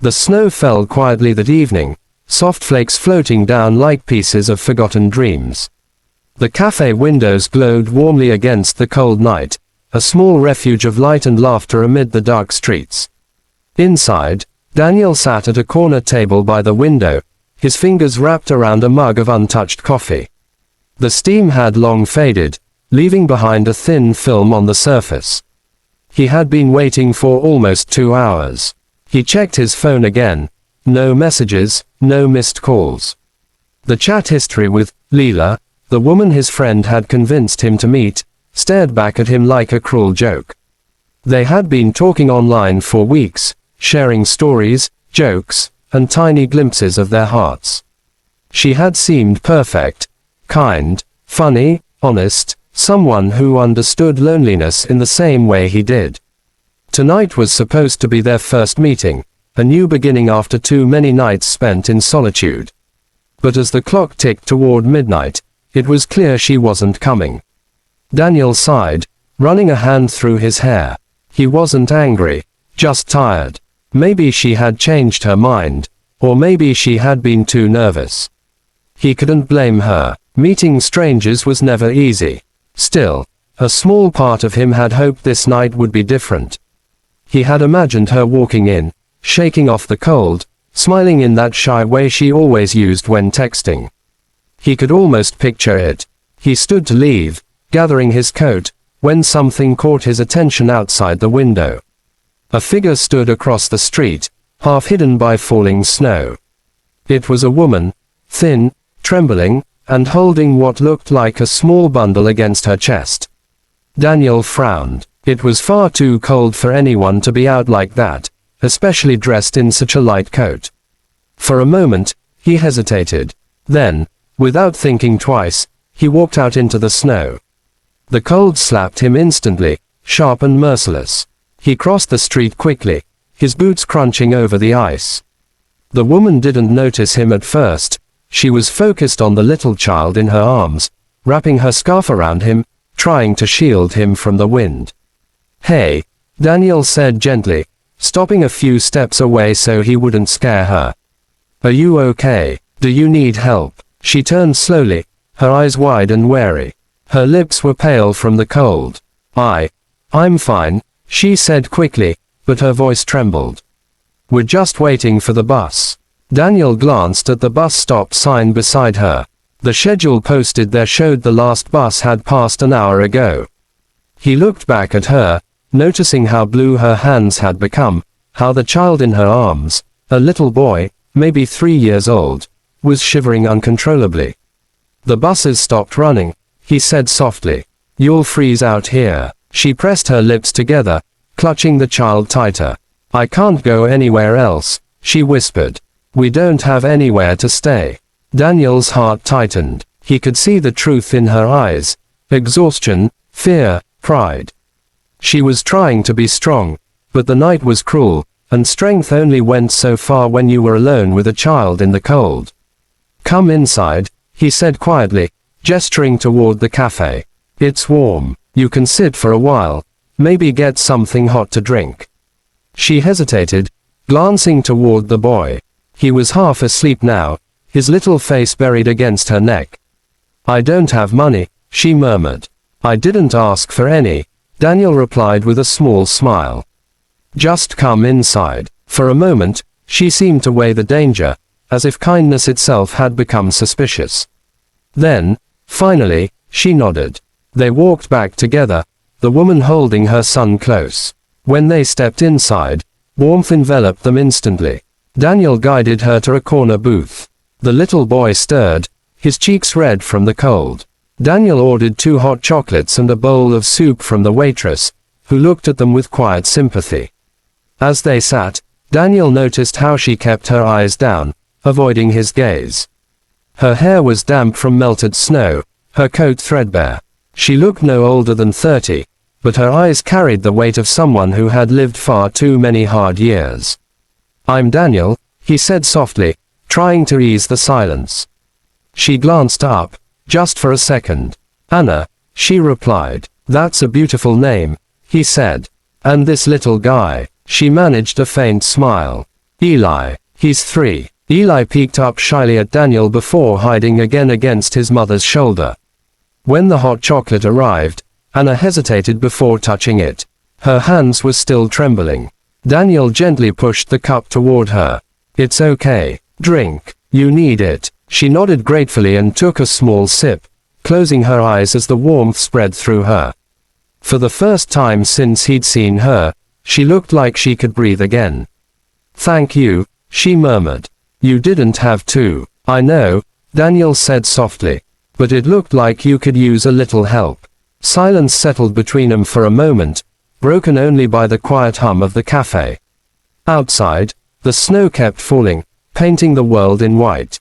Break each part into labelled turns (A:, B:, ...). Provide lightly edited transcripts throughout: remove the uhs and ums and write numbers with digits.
A: The snow fell quietly that evening, soft flakes floating down like pieces of forgotten dreams. The cafe windows glowed warmly against the cold night, a small refuge of light and laughter amid the dark streets. Inside, Daniel sat at a corner table by the window, his fingers wrapped around a mug of untouched coffee. The steam had long faded, leaving behind a thin film on the surface. He had been waiting for almost 2 hours. He checked his phone again. No messages, no missed calls. The chat history with Leela, the woman his friend had convinced him to meet, stared back at him like a cruel joke. They had been talking online for weeks, sharing stories, jokes, and tiny glimpses of their hearts. She had seemed perfect, kind, funny, honest, someone who understood loneliness in the same way he did. Tonight was supposed to be their first meeting, a new beginning after too many nights spent in solitude. But as the clock ticked toward midnight, it was clear she wasn't coming. Daniel sighed, running a hand through his hair. He wasn't angry, just tired. Maybe she had changed her mind, or maybe she had been too nervous. He couldn't blame her. Meeting strangers was never easy. Still, a small part of him had hoped this night would be different. He had imagined her walking in, shaking off the cold, smiling in that shy way she always used when texting. He could almost picture it. He stood to leave, gathering his coat, when something caught his attention outside the window. A figure stood across the street, half hidden by falling snow. It was a woman, thin, trembling, and holding what looked like a small bundle against her chest. Daniel frowned. It was far too cold for anyone to be out like that, especially dressed in such a light coat. For a moment, he hesitated. Then, without thinking twice, he walked out into the snow. The cold slapped him instantly, sharp and merciless. He crossed the street quickly, his boots crunching over the ice. The woman didn't notice him at first. She was focused on the little child in her arms, wrapping her scarf around him, trying to shield him from the wind. "Hey," Daniel said gently, stopping a few steps away so he wouldn't scare her. "Are you okay? Do you need help?" She turned slowly, her eyes wide and wary. Her lips were pale from the cold. I'm fine," she said quickly, but her voice trembled. "We're just waiting for the bus." Daniel glanced at the bus stop sign beside her. The schedule posted there showed the last bus had passed an hour ago. He looked back at her, noticing how blue her hands had become, how the child in her arms, a little boy, maybe 3 years old, was shivering uncontrollably. "The buses stopped running," he said softly. "You'll freeze out here." She pressed her lips together, clutching the child tighter. "I can't go anywhere else," she whispered. "We don't have anywhere to stay." Daniel's heart tightened. He could see the truth in her eyes. Exhaustion, fear, pride. She was trying to be strong, but the night was cruel, and strength only went so far when you were alone with a child in the cold. "Come inside," he said quietly, gesturing toward the cafe. "It's warm. You can sit for a while, maybe get something hot to drink." She hesitated, glancing toward the boy. He was half asleep now, his little face buried against her neck. "I don't have money," she murmured. "I didn't ask for any," Daniel replied with a small smile. "Just come inside." For a moment, she seemed to weigh the danger, as if kindness itself had become suspicious. Then, finally, she nodded. They walked back together, the woman holding her son close. When they stepped inside, warmth enveloped them instantly. Daniel guided her to a corner booth. The little boy stirred, his cheeks red from the cold. Daniel ordered 2 hot chocolates and a bowl of soup from the waitress, who looked at them with quiet sympathy. As they sat, Daniel noticed how she kept her eyes down, avoiding his gaze. Her hair was damp from melted snow, her coat threadbare. She looked no older than 30, but her eyes carried the weight of someone who had lived far too many hard years. "I'm Daniel," he said softly, trying to ease the silence. She glanced up, just for a second. "Anna," she replied. "That's a beautiful name," he said. "And this little guy." She managed a faint smile. Eli. He's 3. Eli peeked up shyly at Daniel before hiding again against his mother's shoulder. When the hot chocolate arrived, Anna hesitated before touching it. Her hands were still trembling. Daniel gently pushed the cup toward her. It's okay. Drink. You need it. She nodded gratefully and took a small sip, closing her eyes as the warmth spread through her. For the first time since he'd seen her, she looked like she could breathe again. Thank you, she murmured. You didn't have to. I know, Daniel said softly. But it looked like you could use a little help. Silence settled between them for a moment, broken only by the quiet hum of the cafe. Outside, the snow kept falling, painting the world in white.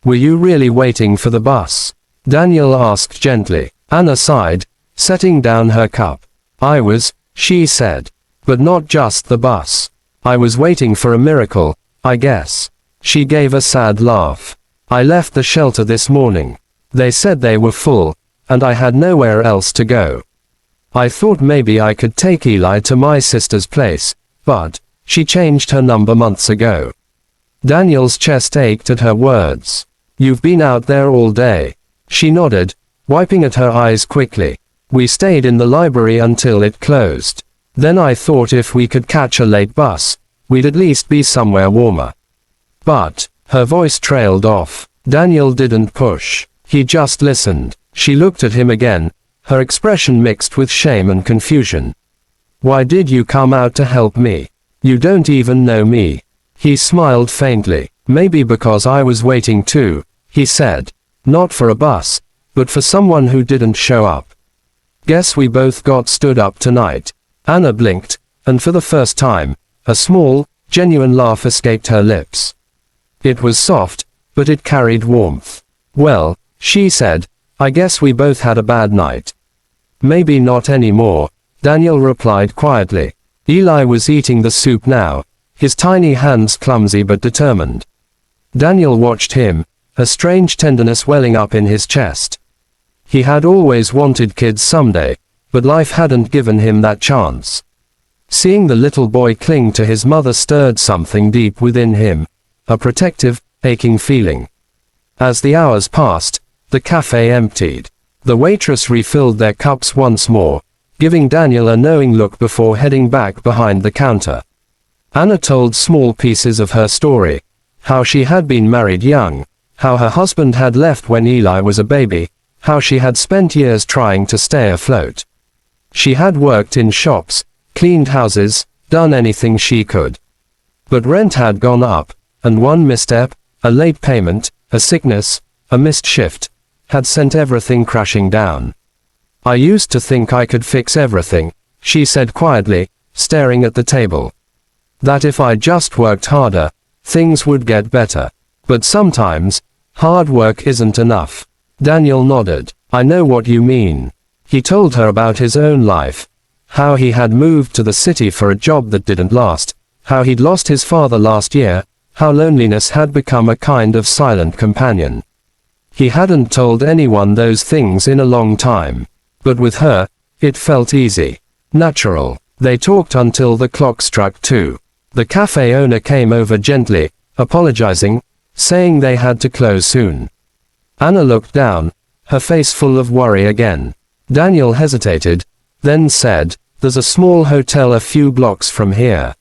A: Were you really waiting for the bus? Daniel asked gently. Anna sighed, setting down her cup. I was, she said. But not just the bus. I was waiting for a miracle, I guess. She gave a sad laugh. I left the shelter this morning. They said they were full, and I had nowhere else to go. I thought maybe I could take Eli to my sister's place, but she changed her number months ago. Daniel's chest ached at her words. You've been out there all day. She nodded, wiping at her eyes quickly. We stayed in the library until it closed. Then I thought if we could catch a late bus, we'd at least be somewhere warmer. But, her voice trailed off. Daniel didn't push. He just listened. She looked at him again, her expression mixed with shame and confusion. Why did you come out to help me? You don't even know me. He smiled faintly. Maybe because I was waiting too, he said. Not for a bus, but for someone who didn't show up. Guess we both got stood up tonight. Anna blinked, and for the first time, a small, genuine laugh escaped her lips. It was soft, but it carried warmth. Well, she said, I guess we both had a bad night. Maybe not anymore, Daniel replied quietly. Eli was eating the soup now, his tiny hands clumsy but determined. Daniel watched him, a strange tenderness welling up in his chest. He had always wanted kids someday, but life hadn't given him that chance. Seeing the little boy cling to his mother stirred something deep within him, a protective, aching feeling. As the hours passed, the cafe emptied. The waitress refilled their cups once more, giving Daniel a knowing look before heading back behind the counter. Anna told small pieces of her story. How she had been married young, how her husband had left when Eli was a baby, how she had spent years trying to stay afloat. She had worked in shops, cleaned houses, done anything she could. But rent had gone up, and one misstep, a late payment, a sickness, a missed shift, had sent everything crashing down. I used to think I could fix everything, she said quietly, staring at the table. That if I just worked harder, things would get better. But sometimes, hard work isn't enough. Daniel nodded. I know what you mean. He told her about his own life. How he had moved to the city for a job that didn't last. How he'd lost his father last year. How loneliness had become a kind of silent companion. He hadn't told anyone those things in a long time. But with her, it felt easy. Natural. They talked until the clock struck 2. The cafe owner came over gently, apologizing, saying they had to close soon. Anna looked down, her face full of worry again. Daniel hesitated, then said, There's a small hotel a few blocks from here.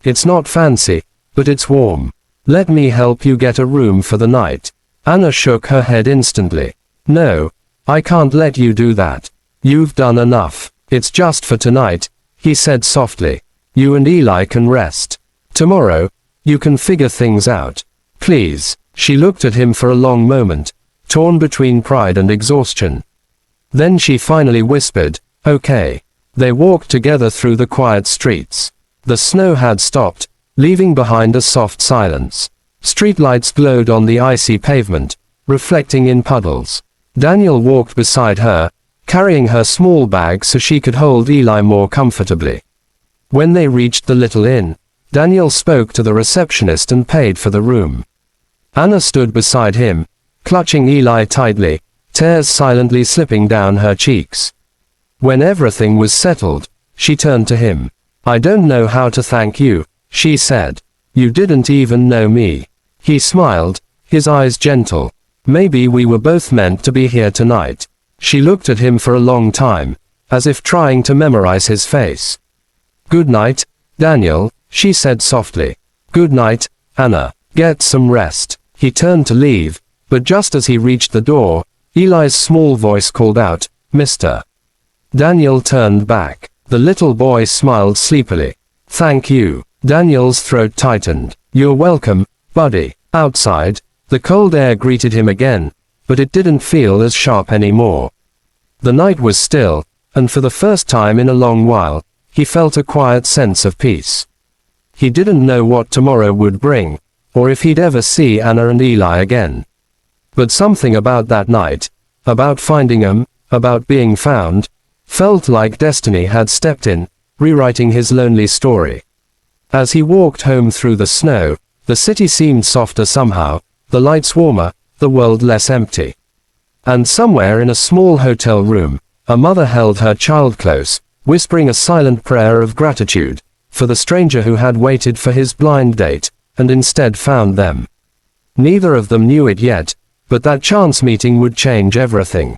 A: It's not fancy, but it's warm. Let me help you get a room for the night. Anna shook her head instantly. No, I can't let you do that. You've done enough. It's just for tonight, he said softly. You and Eli can rest. Tomorrow, you can figure things out. Please. She looked at him for a long moment, torn between pride and exhaustion. Then she finally whispered, Okay. They walked together through the quiet streets. The snow had stopped, leaving behind a soft silence. Streetlights glowed on the icy pavement, reflecting in puddles. Daniel walked beside her, carrying her small bag so she could hold Eli more comfortably. When they reached the little inn, Daniel spoke to the receptionist and paid for the room. Anna stood beside him, clutching Eli tightly, tears silently slipping down her cheeks. When everything was settled, she turned to him. I don't know how to thank you, she said. You didn't even know me. He smiled, his eyes gentle. Maybe we were both meant to be here tonight. She looked at him for a long time, as if trying to memorize his face. Good night, Daniel, she said softly. Good night, Anna. Get some rest. He turned to leave, but just as he reached the door, Eli's small voice called out, Mr. Daniel turned back. The little boy smiled sleepily. Thank you. Daniel's throat tightened. You're welcome, buddy. Outside, the cold air greeted him again, but it didn't feel as sharp anymore. The night was still, and for the first time in a long while, he felt a quiet sense of peace. He didn't know what tomorrow would bring, or if he'd ever see Anna and Eli again. But something about that night, about finding them, about being found, felt like destiny had stepped in, rewriting his lonely story. As he walked home through the snow, the city seemed softer somehow, the lights warmer, the world less empty. And somewhere in a small hotel room, a mother held her child close, whispering a silent prayer of gratitude for the stranger who had waited for his blind date, and instead found them. Neither of them knew it yet, but that chance meeting would change everything.